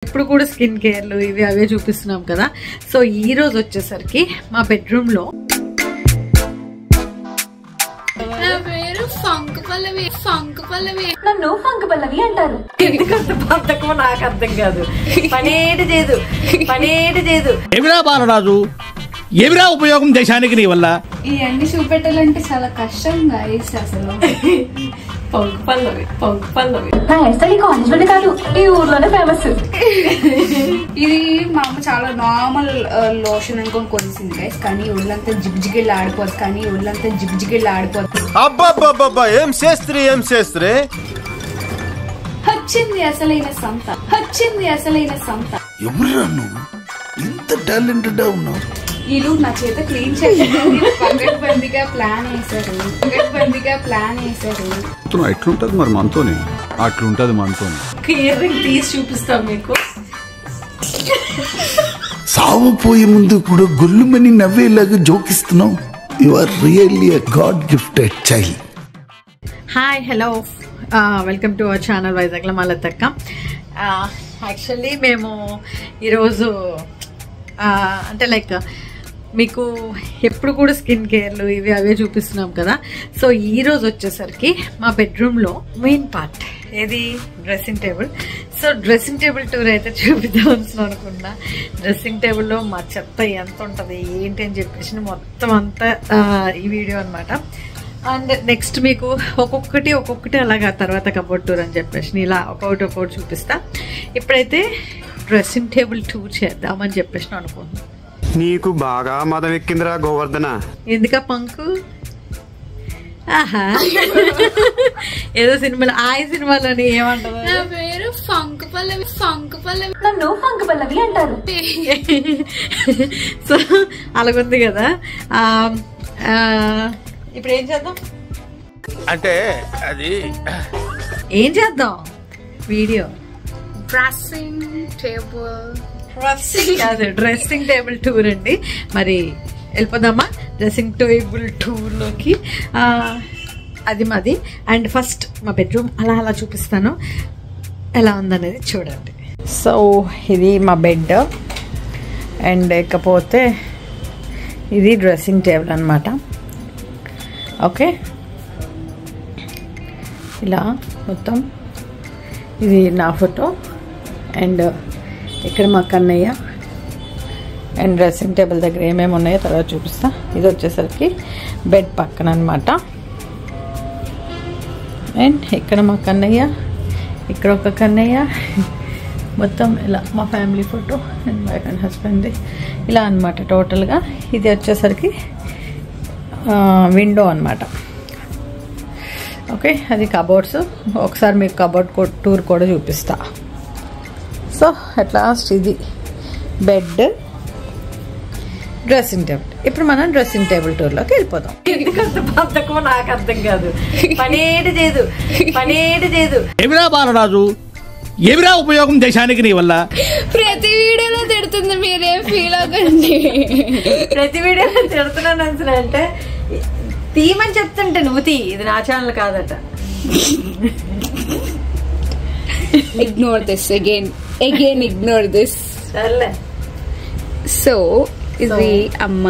ఇప్పుడు కూడా స్కిన్ కేర్లు ఇవి అవే చూపిస్తున్నాం కదా. సో ఈ రోజు వచ్చేసరికి మా బెడ్రూమ్ లో నన్ను ఫంక్ పల్లవి అంటారు. ఎందుకంత బద్ధకమో నాకు అర్థం కాదు. పనేటి చేయదు ఏమిరా బాలరాజు, ఏమిరా ఉపయోగం దేశానికి నీ వల్ల? ఇవన్నీ చూపెట్టాలంటే చాలా కష్టం గైస్. అసలు పంకు పల్లవి నా ఎస్ఐడి కాలేజ్ వెళ్ళి కాదు, ఈ ఊర్లోనే ఫేమస్. ఇది మా అమ్మ చాలా నార్మల్ లోషన్ అనుకొని కొనిసింది గైస్. కానీ ఒళ్ళంతా జిగ్జిగిళ్ళు ఆడిపోతుంది. అబ్బా ఏం చేస్త్రీ వచ్చింది అసలైన సంత. ఎవరురా నువ్వు ఇంత టాలెంటెడ్ ఉన్నావు? వీళ్ళు నా చేత క్లీన్ చేయాలి పగడ్బందీగా ప్లాన్ వేశారు. ఎట్లుంటది మరి మనతోని? అట్లుంటది మనతోని. ఇయర్ రింగ్ తీసి చూపిస్తాం మీకు. సావపోయే ముందు కూడా గొల్లుమని నవ్వేలాగా జోకిస్తున్నావు. You are really a god gifted child. Hi hello welcome to our channel వైజాగ్లో మలతక్క. యాక్చువల్లీ మేము ఈరోజు అంటే లైక్ మీకు ఎప్పుడు కూడా స్కిన్ కేర్లు ఇవి అవే చూపిస్తున్నాం కదా. సో ఈరోజు వచ్చేసరికి మా బెడ్రూమ్లో మెయిన్ పార్ట్ ఏది dressing table. So dressing table tour అయితే చూపిద్దాం అనుకున్నా. డ్రెస్సింగ్ టేబుల్లో మా చెత్త ఎంత ఉంటుంది ఏంటి అని చెప్పేసి మొత్తం అంతా ఈ వీడియో అనమాట. అండ్ నెక్స్ట్ మీకు ఒక్కొక్కటి అలాగా తర్వాత కబోర్డ్ టూర్ అని చెప్పేసి ఇలా ఒక్కొక్కటి చూపిస్తా. ఇప్పుడైతే డ్రెస్సింగ్ టేబుల్ టూర్ చేద్దామని చెప్పేసి అనుకుంటున్నాను. నీకు బాగా మదం ఎక్కిందిరా గోవర్ధన. ఎందుక పంకు? ఆహా ఏదో సినిమాలో సినిమాలోని ఏమంటారు, నా పేరు ఫంక్ పల్లవి నన్ను ఫంక్ పల్లవి అంటారు. సో అలాగుంది కదా. ఇప్పుడు ఏం చేద్దాం అంటే అది ఏం చేద్దాం వీడియో డ్రెస్సింగ్ టేబుల్ టూర్ అండి. మరి వెళ్ళిపోదామా డ్రెస్సింగ్ టేబుల్ టూర్లోకి? అది మాది. అండ్ ఫస్ట్ మా బెడ్రూమ్ అలా చూపిస్తాను ఎలా ఉందనేది చూడండి. సో ఇది మా బెడ్ అండ్ ఇకపోతే ఇది డ్రెస్సింగ్ టేబుల్ అనమాట. ఓకే, ఇలా మొత్తం ఇది నా ఫోటో అండ్ ఇక్కడ మా కన్నయ్య అండ్ డ్రెస్సింగ్ టేబుల్ దగ్గర ఏమేమి ఉన్నాయో తర్వాత చూపిస్తా. ఇది వచ్చేసరికి బెడ్ పక్కన అనమాట. అండ్ ఇక్కడ మా కన్నయ్య, ఇక్కడ ఒక కన్నయ్య, మొత్తం ఇలా మా family photo and wife and husband ఇలా అనమాట టోటల్గా. ఇది వచ్చేసరికి విండో అనమాట. ఓకే, అది కబోర్డ్స్. ఒకసారి మీకు కబోర్డ్ టూర్ కూడా చూపిస్తా. సో అట్ లాస్ట్ ఇది బెడ్, డ్రెస్సింగ్ టేబుల్. ఇప్పుడు మనం డ్రెస్సింగ్ టేబుల్ టూర్లోకి వెళ్ళిపోదాం. ఎందుకంత బద్ధకమో నాకు అర్థం కాదు. పనేటి చేయదు. ఏమిరా బాలరాజు, ఏమిరా ఉపయోగం దేశానికి నీ వల్ల? ప్రతి వీడియోలో తిడుతుంది, మీరేం ఫీల్ అవ్వకండి. ప్రతి వీడియోలో తిడుతున్నాను అసలు. అంటే తీయమని చెప్తుంటే నువ్వు తీ, ఇది నా ఛానల్ కాదట. Ignore this again ignore this. సర్లే. సో ఇది అమ్మ,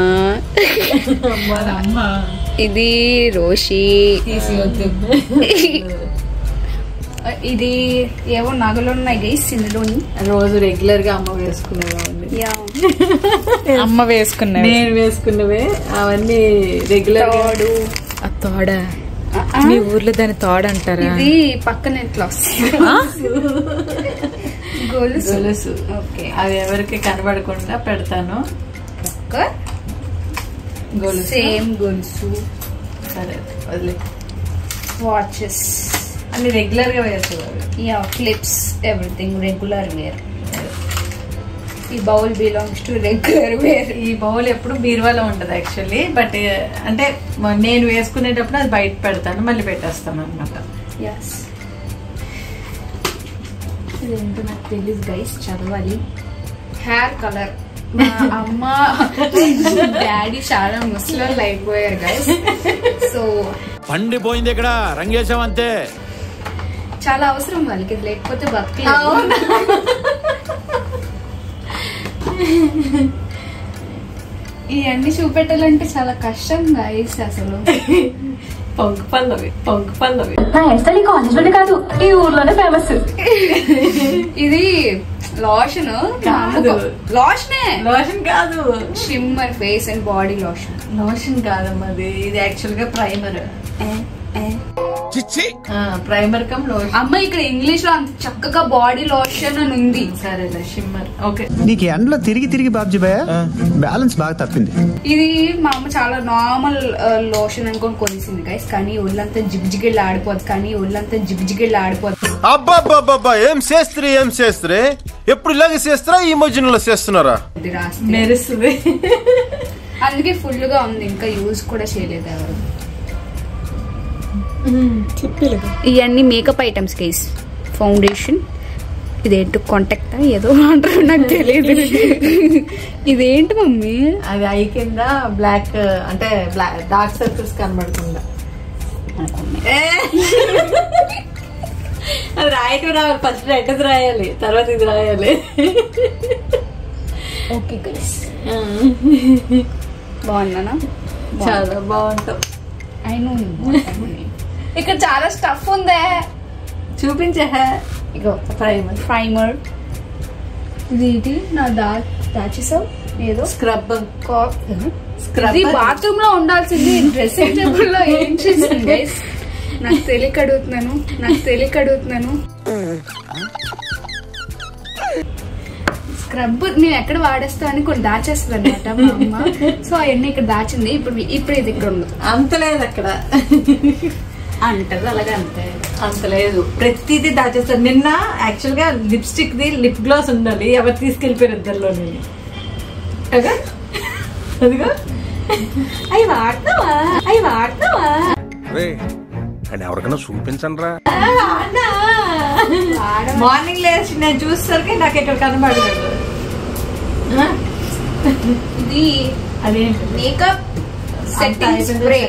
ఇది రోషి, ఇది ఏవో నగలు ఉన్నాయి గైస్ ఇందులోని. రోజు రెగ్యులర్ గా అమ్మ వేసుకునేవాడి, అమ్మ వేసుకున్నా, నేను వేసుకున్నవే అవన్నీ రెగ్యులర్. తోడ మీ ఊర్లో దాని తోడ అంటారా? ఇది పక్కన ఇట్లా గొలుసు. ఓకే, అది ఎవరికి కనబడకుండా పెడతాను. గొలుసు, సేమ్ గొలుసు. సరే వదిలే. వాచెస్ అన్ని రెగ్యులర్ గా వేసేవారు. Clips, everything regular wear. ఈ bowl belongs to regular wear. ఈ బౌల్ ఎప్పుడు బీరువాలో ఉంటది యాక్చువల్లీ. బట్ అంటే నేను వేసుకునేటప్పుడు అది బయట పెడతాను, మళ్ళీ పెట్టేస్తాను అనమాట. ఇదేంటో నాకు తెలియదు గైస్, చదవాలి. Hair colour. మా అమ్మ డాడీ చాలా ముసలోళ్ళు అయిపోయారు గైస్. సో పండిపోయింది ఇక్కడ రంగేశం అంతే. చాలా అవసరం వాళ్ళకి, లేకపోతే బతకలేదు. ఇవన్నీ చూపెట్టాలంటే చాలా కష్టం గైస్ అసలు. పొంగు పల్లవి నా హెయిర్ స్టైల్ కాలేజ్ లోనే కాదు ఈ ఊర్లోనే ఫేమస్. ఇది లోషన్ కాదు. లోషన్ కాదు, shimmer face and body lotion కాదమ్మా. ఇది యాక్చువల్ గా ప్రైమర్. Primer come lotion. అమ్మ ఇక్కడ ఇంగ్లీష్ లో అంత చక్కగా బాడీ లోషన్ అని ఉంది. సరేలే షిమ్మర్. ఓకే, నీకు ఎండలో తిరిగి బాబ్జీ భయ బ్యాలెన్స్ బాగా తప్పింది. ఇది మా అమ్మ చాలా నార్మల్ లోషన్ అనుకొని కొనిసింది గైస్, కానీ ఒళ్ళంతా జిగ్జిగిళ్ళు ఆడిపోతుంది. అబ్బాబ్బాబ్బా ఏం చేస్త్రీ ఎప్పుడు ఇలాగే చేస్తారా? ఈ మధ్యలో చేస్తున్నారా? ఇది రాస్తే మెరుస్తుంది. అందుకే ఫుల్ గా ఉంది, ఇంకా యూజ్ కూడా చేయలేదు ఎవరు. ఇవన్నీ మేకప్ ఐటమ్స్ గైస్. ఫౌండేషన్, ఇదేంటి కాంటాక్ట్ ఏదో అంటారు నాకు తెలియదు. ఇదేంటి మమ్మీ? అది ఐ కింద బ్లాక్ అంటే డార్క్ సర్కిల్స్ కనబడకుండా అది రాయటం రావాలి. ఫస్ట్ రెడ్ రాయాలి, తర్వాత ఇది రాయాలి. ఓకే గైస్, బాగుందనా? చాలా బాగుంటాం. అయినా ఇక్కడ చాలా స్టఫ్ ఉందే, చూపించే. ఇగో ప్రైమర్. ఇది నా దాచేసావు ఏదో స్క్రబ్. ఇది బాత్రూమ్ లో ఉండాల్సింది, డ్రెస్సింగ్ టేబుల్ లో ఏం చేసింది గైస్? నాకు తెలియక అడుగుతున్నాను. స్క్రబ్ నేను ఎక్కడ వాడేస్తా అని కొన్ని దాచేస్తుంది అనమాట మా అమ్మ. సో అవన్నీ ఇక్కడ దాచింది. ఇప్పుడు ఇది ఇక్కడ ఉండదు. అంతలేదు అక్కడ అంటది అలాగే. అంతలేదు, ప్రతిదీ దాచేస్తారు. నిన్న యాక్చువల్ గా లిప్స్టిక్ ది లిప్ గ్లాస్ ఉండాలి, ఎవరు తీసుకెళ్లిపోయారు ఇద్దరులో. అదిగో అవి వాడుతున్నావా అని ఎవరికైనా చూపించండి రా. మార్నింగ్ లేచి నేను చూసేసరికి నాకు ఇక్కడ కనబడలేదు. ఇది అదేంటి? Makeup setting spray.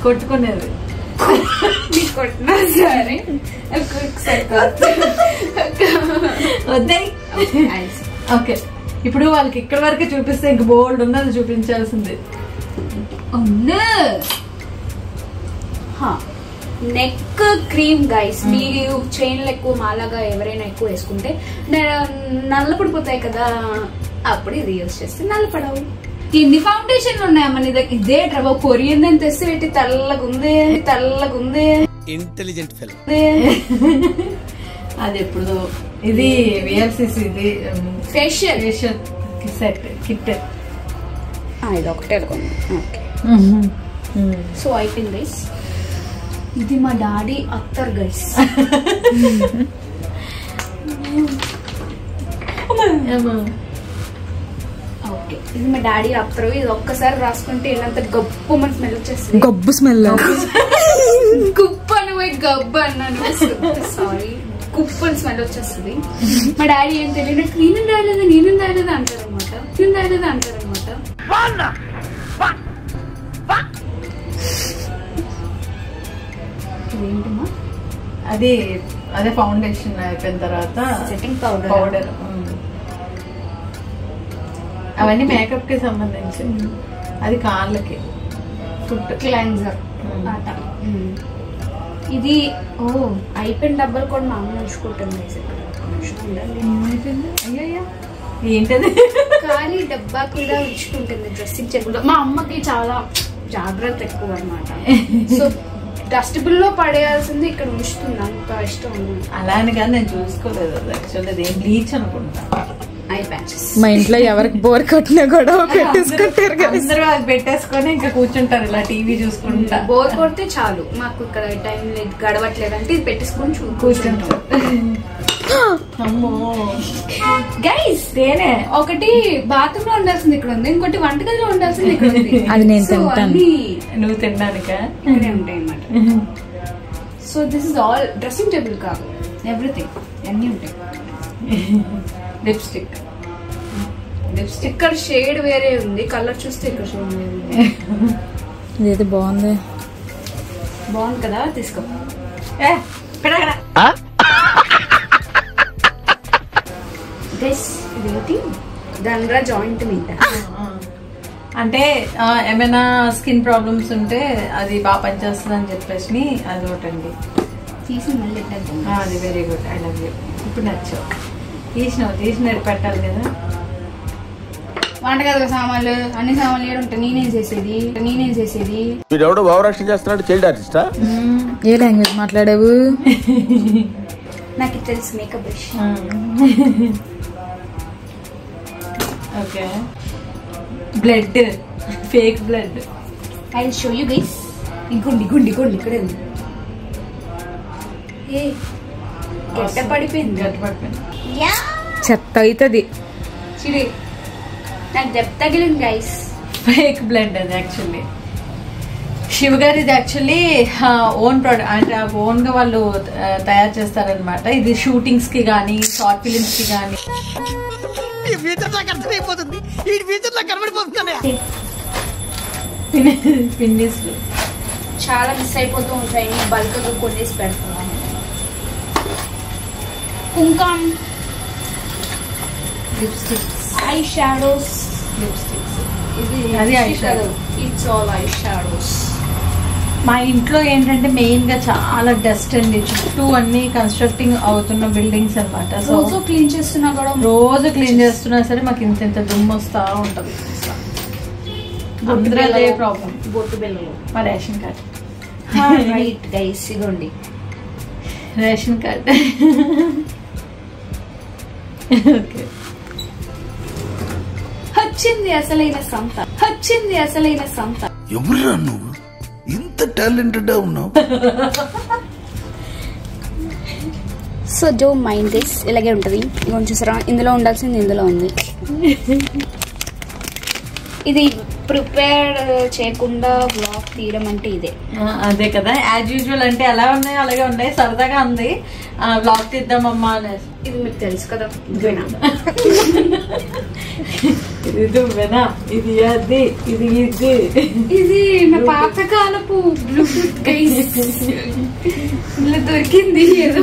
కొట్టుకునేది కొట్టినా సరే వద్దాయి. ఓకే, ఇప్పుడు వాళ్ళకి ఇక్కడ వరకే చూపిస్తే ఇంక బోల్డ్ ఉన్నది చూపించాల్సింది. Neck cream guys. మీరు చైన్లు ఎక్కువ మాలాగా ఎవరైనా ఎక్కువ వేసుకుంటే నల్లపడిపోతాయి కదా, అప్పుడు ఇది యూజ్ చేస్తే నల్లపడవు. ఎన్ని ఫౌండేషన్లు ఉన్నాయమ్మా నీ దగ్గర? ఇదే డ్రవ కొరియన్ అని తెస్తే పెట్టి తెల్లగుంది. Intelligent fellow. అది ఎప్పుడు ఇది విఎల్సిసి, ఇది ఫేషియల్ సెట్ కిట్. ఇది ఒకటే అనుకోండి. సో అయిపోయింది గైస్. ఇది మా డాడీ అత్తర్ గైస్. ఓకే, ఇది మా డాడీ అత్తరు. ఇది ఒక్కసారి రాసుకుంటే ఏంటంత గబ్బు మన స్మెల్ వచ్చేస్తుంది. గబ్బు స్మెల్. గుప్పు అని పోయి గబ్బు అన్నాను, సారీ. గుప్పు అని స్మెల్ వచ్చేస్తుంది. మా డాడీ ఏం తెలియదు, నేను రాయలేదు అంటారు అనమాట. ఇదేంటమ్మా? అదే ఫౌండేషన్ అయిపోయిన తర్వాత సెట్టింగ్ పౌడర్. అవన్నీ మేకప్ కి సంబంధించి. అది కాళ్ళకి ఫుడ్ క్లెన్జర్. ఇది అయిపోయిన డబ్బాలు కూడా మా అమ్మ ఉంచుకుంటుంది. అయ్యయ్యా ఏంటది? ఖాళీ డబ్బా కూడా ఉంచుకుంటుంది డ్రెస్సింగ్ టేబుల్. మా అమ్మకి చాలా జాగ్రత్త ఎక్కువ అనమాట. సో డస్ట్బిన్ లో పడేయాల్సింది ఇక్కడ ఉంచుతుంది, అంత ఇష్టం. అలా అని కానీ నేను చూసుకోలేదు. అది యాక్చువల్లీ అది బ్లీచ్ అనుకుంటా. I patches. మా ఇంట్లో ఎవరికి బోర్ కొట్టినా కూడా పెట్టేసుకుంటారు, అందరూ అది పెట్టేసుకొని ఇంకా కూర్చుంటారు ఇలా టీవీ చూసుకుంటా. బోర్ కొడితే చాలు, మాకు ఇక్కడ టైం లేదు గడవట్లేదు అంటే ఇది పెట్టేసుకొని కూర్చుంటారు. అమ్మో గైస్, తేనే ఒకటి బాత్రూమ్ లో ఉండాల్సింది ఇక్కడ ఉంది, ఇంకోటి వంటగదిలో ఉండాల్సింది ఇక్కడ ఉంది. అది నేను తింటాను, నువ్వు తినడానిక ఇక్కడే ఉంటాయి అన్నమాట. So this is all dressing table కాదు, ఎవ్రీథింగ్ అన్నీ ఉంటాయి. లిప్స్టిక్ ఇక్కడ షేడ్ వేరే ఉంది, కలర్ చూస్తే ఇక్కడ షేడ్ వేరే ఉంది. ఇదేదో బాగుంది కదా, తీసుకో. గైస్, ఇదేంటి దండ్రా జాయింట్ మీద అంటే ఏమైనా స్కిన్ ప్రాబ్లమ్స్ ఉంటే అది బాగా పనిచేస్తుంది అని చెప్పేసి అది ఒకటండి. తీసి మళ్ళీ అది very good. I love you. ఇప్పుడు నచ్చావు. తీసినట్టు పెట్టాలి కదా. వంటగదిలో సామాన్లు అన్ని సామాన్లు ఏడు ఉంటాయి. నేనేం చేసేది వీడెవడో భావరక్షణ చేస్తున్నాడు. చైల్డ్ ఆర్టిస్టా? ఏ లాంగ్వేజ్ మాట్లాడావు? నాకు తెలుసు. Makeup brush. Okay. Blood, fake blood. I will show you guys. ఇగోండి ఇక్కడే ఉంది. ఏ గడ్డ పడిపోయింది. చెత్త అవుతుంది. చిడి నాకు దెబ్బ తగిలింది గైస్. ఫేక్ బ్లడ్ అది యాక్చువల్లీ. శివ గారు ఇది యాక్చువల్లీ ఓన్ ప్రోడక్ట్, అంటే ఓన్ గా వాళ్ళు తయారు చేస్తారనమాట. ఇది షూటింగ్స్ కి గానీ, షార్ట్ ఫిలిమ్స్ కి గానీ. పిన్నిస్ చాలా మిస్ అయిపోతూ ఉంటాయి. బల్క్ గా కొనేసి పెడతాను. కుంకం, లిప్స్టిక్స్, ఐ షాడోస్. లిప్స్టిక్స్ ఇది అది eye shadow. It's all I shadows. మా ఇంట్లో ఏంటంటే మెయిన్ గా చాలా డస్ట్ అండి. చుట్టూ అన్ని కన్స్ట్రక్టింగ్ అవుతున్న బిల్డింగ్స్ అనమాట. సో రోజు క్లీన్ చేస్తున్నా కూడా, రోజు క్లీన్ చేస్తున్నా సరే మాకు ఇంత దుమ్ము వస్తా ఉంటది. అదే ప్రాబ్లం. బొట్టు బిల్లలు. మా రేషన్ కార్డ్. రైట్ గైస్, ఇగోండి రేషన్ కార్డ్. ఓకే. వచ్చింది అసలైన సంత. ఎవరురా నువ్వు? ఇంత టాలెంటెడ్ ఉన్నావు. So do mind this. ఇలాగే ఉంటది. ఇగో చూసారా, ఇందులో ఉండాల్సింది ఇందులో ఉంది. ఇది ప్రిపేర్ చేయకుండా బ్లాగ్ తీయడం అంటే ఇదే. అదే కదా, యాజ్ యూజువల్. అంటే ఎలా ఉన్నాయి అలాగే ఉన్నాయి. సరదాగా ఉంది బ్లాగ్ తీద్దామమ్మా అనేసి. ఇది మీకు తెలుసు కదా. ఇది దువ్వెనా, ఇది అది, ఇది నా పాతకాలపు బ్లూటూత్ గైస్. ఇలా దొరికింది ఏదో.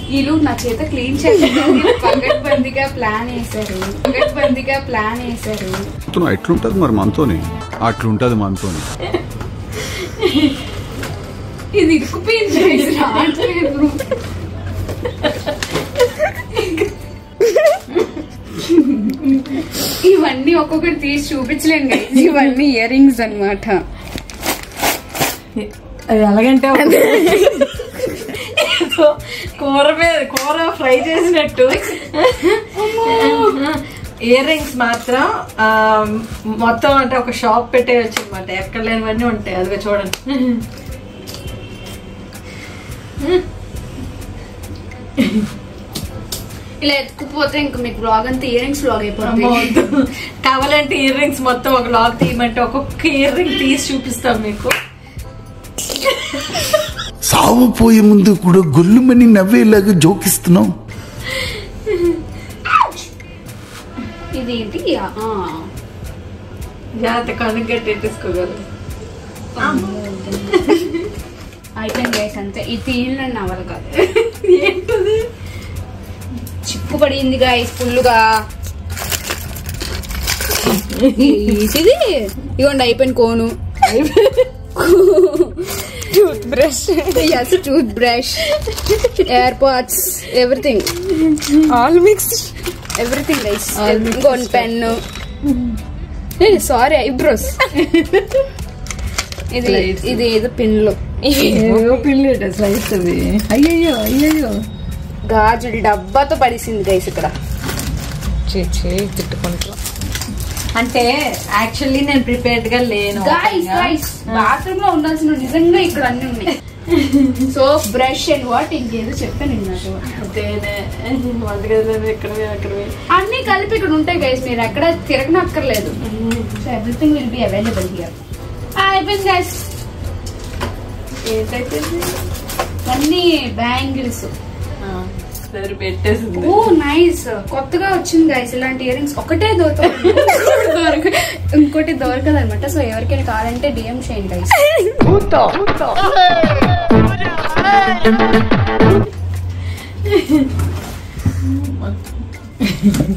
వీళ్ళు నా చేత క్లీన్ చేయాలి. పగడ్బందీగా ప్లాన్ వేశారు. ఎట్లుంటది మరి మనతోని? అట్లుంటది మనతోని. ఇది ఇరుకుపోయింది. ఇవన్నీ ఒక్కొక్కటి తీసి చూపించలేను కదా. ఇవన్నీ ఇయర్ రింగ్స్ అనమాట. ఎలాగంటే కూర ఫ్రై చేసినట్టు ఇయర్ రింగ్స్ మాత్రం మొత్తం అంటే ఒక షాప్ పెట్టేయచ్చు అనమాట. ఎక్కడ లేనివన్నీ ఉంటాయి. అదిగా చూడండి. ఇలా ఎత్తుకుపోతే ఇంకా మీకు బ్లాగ్ అంతా ఇయర్ రింగ్స్ బ్లాగ్ అయిపోతుంది. కావాలంటే ఇయర్ రింగ్స్ మొత్తం ఒక బ్లాగ్ తీయమంటే ఒక్కొక్క ఇయర్ రింగ్ తీసి చూపిస్తాం మీకు. సావుపోయే ముందు కూడా గొల్లుమని నవ్వేలాగా జోకిస్తున్నావు. ఇది ఏంటి? జాగ్రత్త కనుగట్టేసుకోగలరు. అయిపోయింది గైస్, అంతే. ఇది తీయలేని నవలు కాదు. ఏంటది? చిప్పు పడింది గైస్ ఫుల్లుగా. ఇది ఇవ్వండి, అయిపోయింది కోను. Toothbrush, AirPods, everything all mix, everything guys. ఇంకోటి పెన్ను. Sorry, eyebrows. ఇది ఏదో పిన్లు. అయ్యో గాజులు డబ్బాతో పడిసింది గైస్ ఇక్కడ. తిట్టుకుంటా. అంటే యాక్చువల్లీ నేను ప్రిపేర్డ్ గా లేను. బాత్రూమ్ లో ఉండాల్సిన నిజంగా ఇక్కడ అన్ని ఉన్నాయి. సోప్, బ్రష్ అండ్ వాట్ ఇంకేదో చెప్పాను నాకు. అన్ని కలిపి ఇక్కడ ఉంటాయి గైస్. మీరు ఎక్కడ తిరగనక్కర్లేదు. So everything will be available here. అయిపోయింది గైస్. ఏంటైతే అన్ని బ్యాంగిల్స్. పెట్టేసింది. ఓ నైస్, కొత్తగా వచ్చింది గైస్ ఇలాంటి ఇయర్ రింగ్స్. ఒకటే ఇంకోటి దొరకదు అనమాట. సో ఎవరికైనా కావాలంటే డిఎం చేయండి గైస్.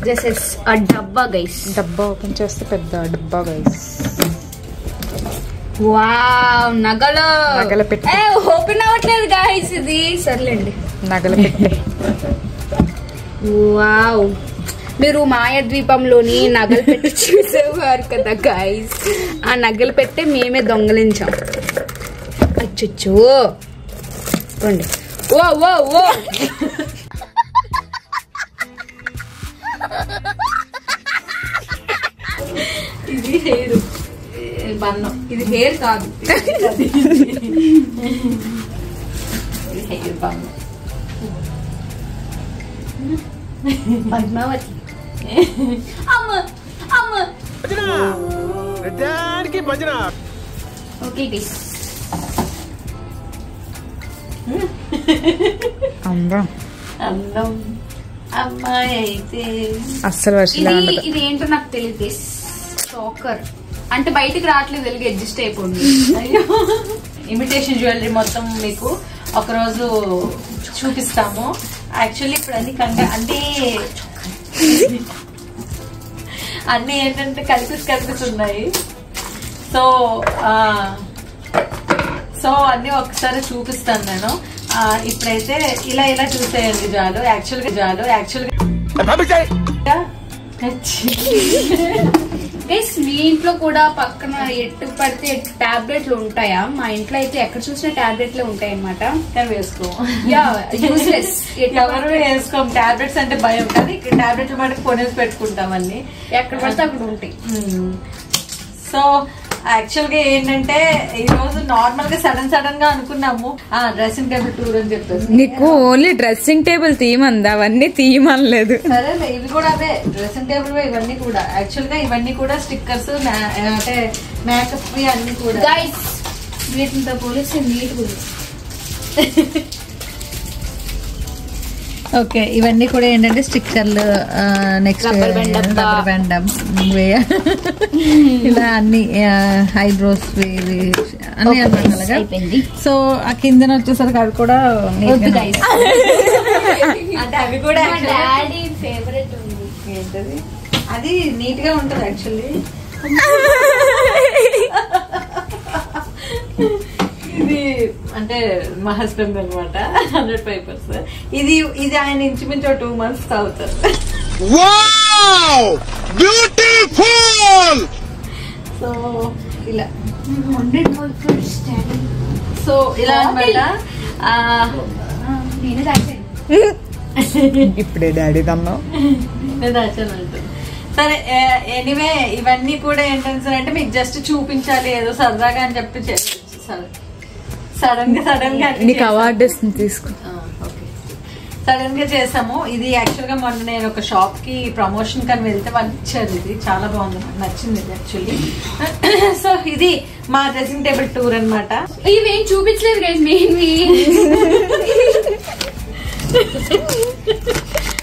దిస్ ఇస్ అ డబ్బా గైస్. డబ్బా ఓపెన్ చేస్తే పెద్ద డబ్బా గైస్. వావ్, నగల పెట్టె. ఓపెన్ అవ్వట్లేదు గైస్ ఇది. సర్లేండి, నగల పెట్టె. వావ్, మీరు మాయాద్వీపంలోని నగలు పెట్టి చూసేవారు కదా గైస్. ఆ నగలు పెట్టే మేమే దొంగలించాం. అచ్చో రండి. ఓ ఓ ఓ ఇది హెయిర్ బన్నం. ఇది హెయిర్ కాదు, హెయిర్ బన్నం. పద్మావతి. అమ్మ అమ్మ. Okay guys. అందం అందం అమ్మాయి అయితే అస్సలు వర్షంలో ఉండదు. ఇది ఏంటో నాకు తెలియదు గైస్. షాకర్ అంటే బయటికి రావట్లేదు, వెలుగు అడ్జస్ట్ అయిపోయింది. అయ్యో, ఇమిటేషన్ జ్యువెలరీ మొత్తం మీకు ఒకరోజు చూపిస్తాము. యాక్చువల్లీ ఇప్పుడు అన్ని ఏంటంటే కనిపిస్తున్నాయి. సో అన్ని ఒకసారి చూపిస్తాను నేను. ఇప్పుడైతే ఇలా చూసేయండి చాలు. యాక్చువల్గా గైస్, మీ ఇంట్లో కూడా పక్కన ఎట్టు పడితే టాబ్లెట్లు ఉంటాయా? మా ఇంట్లో అయితే ఎక్కడ చూసినా టాబ్లెట్లే ఉంటాయి అన్నమాట. కానీ వేసుకో. యూస్లెస్. ఎవరు వేసుకోం. టాబ్లెట్స్ అంటే భయం, కానీ టాబ్లెట్లు మటుకు కొనేసి పెట్టుకుంటాం అన్ని. ఎక్కడ పడితే అక్కడ ఉంటాయి. సో యాక్చువల్ గా ఏంటంటే ఈ రోజు నార్మల్ గా సడన్ గా అనుకున్నాము డ్రెస్సింగ్ టేబుల్ టూర్ అని చెప్పేసి. నీకు ఓన్లీ డ్రెస్సింగ్ టేబుల్ తీయమంది, అవన్నీ తీయమనలేదు. సరే, ఇవి కూడా అవే డ్రెస్సింగ్ టేబుల్. ఇవన్నీ కూడా యాక్చువల్ గా ఇవన్నీ కూడా స్టిక్కర్స్, అంటే మేకప్ అన్ని కూడా. గైస్, వీటితో పోలిస్తే నీట్ గురించి. ఓకే, ఇవన్నీ కూడా ఏంటంటే స్టిక్కర్లు, నెక్స్ట్ రబ్బర్ బ్యాండ్ ఇలా అన్ని ఐబ్రోస్ అన్ని అయిపోయింది. సో ఆ కిందన వచ్చేసరికి అవి కూడా అంటే అవి కూడా డాడీ ఫేవరెట్ ఉంది. ఏంటది, అది నీట్ గా ఉంటది యాక్చువల్లీ. ఇది అంటే మా హస్బెండ్ అనమాట, 100 పేపర్స్. ఇది ఆయన ఇంచుమించు 2 months తాగుతారు. సో ఇలా 100 పేపర్స్ డాడీ. సో ఇలా అనమాట. నేను దాచాను. ఇప్పుడే డాడీ దమ్మం నేను దాచాను అంటుంది. సరే, ఎనీవే ఇవన్నీ కూడా ఏంటంటే అంటే మీకు జస్ట్ చూపించాలి ఏదో సరదాగా అని చెప్పి సడన్ గా నీకు అవార్డు తీసుకో. సడన్ గా చేసాము. ఇది యాక్చువల్ గా మొన్న నేను ఒక షాప్ కి ప్రమోషన్ కని వెళ్తే వాళ్ళు ఇచ్చారు. ఇది చాలా బాగుంది, నాకు నచ్చింది ఇది యాక్చువల్లీ. సో ఇది మా డ్రెస్సింగ్ టేబుల్ టూర్ అనమాట. ఇవేం చూపించలేదు గైస్. మెయిన్వి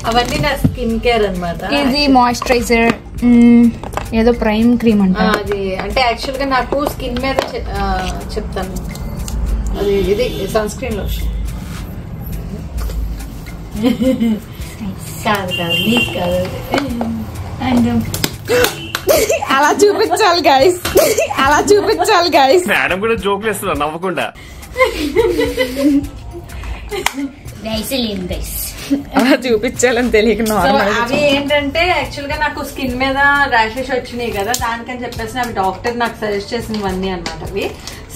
అవన్నీ నా స్కిన్ కేర్ అనమాట. ఇది మాయిశ్చరైజర్, ఏదో ప్రైమ్ క్రీమ్ అంట. అది అంటే యాక్చువల్ గా నాకు స్కిన్ మీద చెప్తాను. అది ఇది సన్ స్క్రీన్ లోషన్ కాదు, నీకు కాదు. అండ్ అలా చూపించాలి గైస్, అలా చూపించాలి గైస్. మేడం కూడా జోకులు వేస్తున్నా నవ్వకుండా. అలా చూపించాలని తెలియక నార్మల్. అవి ఏంటంటే యాక్చువల్ గా నాకు స్కిన్ మీద ర్యాషెస్ వచ్చినాయి కదా, దానికని చెప్పేసి అవి డాక్టర్ నాకు సజెస్ట్ చేసినవన్నీ అనమాట అవి.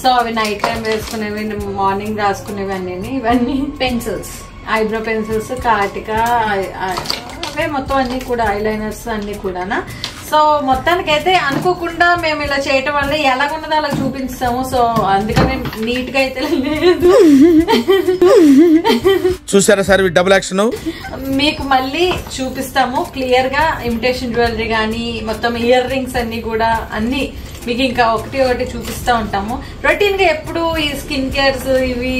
సో అవి నైట్ టైం వేసుకునేవి, మార్నింగ్ రాసుకునేవి అన్ని. ఇవన్నీ పెన్సిల్స్, ఐబ్రో పెన్సిల్స్, కాటిక, అవే మొత్తం అన్ని కూడా, ఐలైనర్స్ అన్ని కూడా. సో మొత్తానికైతే అనుకోకుండా మేము ఇలా చేయటం వల్ల ఎలాగున్నదో అలా చూపిస్తాము. సో అందుకని నీట్ గా అయితే లేదు. చూసారా సార్ డబుల్ యాక్షన్. మీకు మళ్ళీ చూపిస్తాము క్లియర్ గా. ఇమిటేషన్ జ్యువెలరీ గానీ, మొత్తం ఇయర్ రింగ్స్ అన్ని కూడా అన్ని మీకు ఇంకా ఒకటి చూపిస్తా ఉంటాము. రొటీన్ గా ఎప్పుడు ఈ స్కిన్ కేర్స్, ఇవి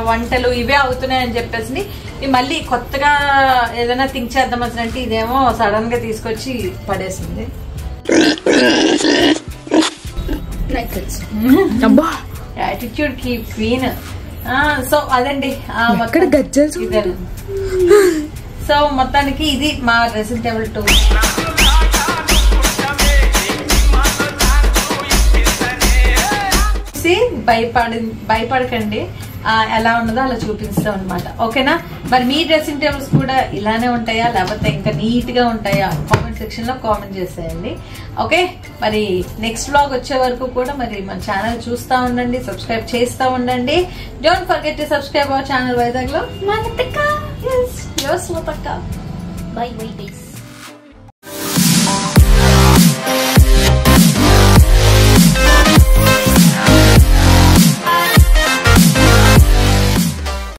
వంటలు ఇవే అవుతున్నాయి అని చెప్పేసి మళ్ళీ కొత్తగా ఏదైనా థింక్ చేద్దాం అంటే ఇదేమో సడన్ గా తీసుకొచ్చి పడేసింది. Attitude keep queen. సో అదండి గజ్జలు ఇదే. సో మొత్తానికి ఇది మా డ్రెస్సింగ్ టేబుల్ టూర్. భయపడకండి, ఎలా ఉన్నదో అలా చూపిస్తాం అనమాట. ఓకేనా? మరి మీ డ్రెస్సింగ్ టేబుల్స్ కూడా ఇలానే ఉంటాయా లేకపోతే ఇంకా నీట్ గా ఉంటాయా? కామెంట్ సెక్షన్ లో కామెంట్ చేసేయండి. ఓకే, మరి నెక్స్ట్ వ్లాగ్ వచ్చే వరకు కూడా మరి మన ఛానల్ చూస్తా ఉండండి, సబ్స్క్రైబ్ చేస్తా ఉండండి. Don't forget to subscribe our channel Vizag లో. మాలతక్క. Yes, yours Lataka. Bye bye guys.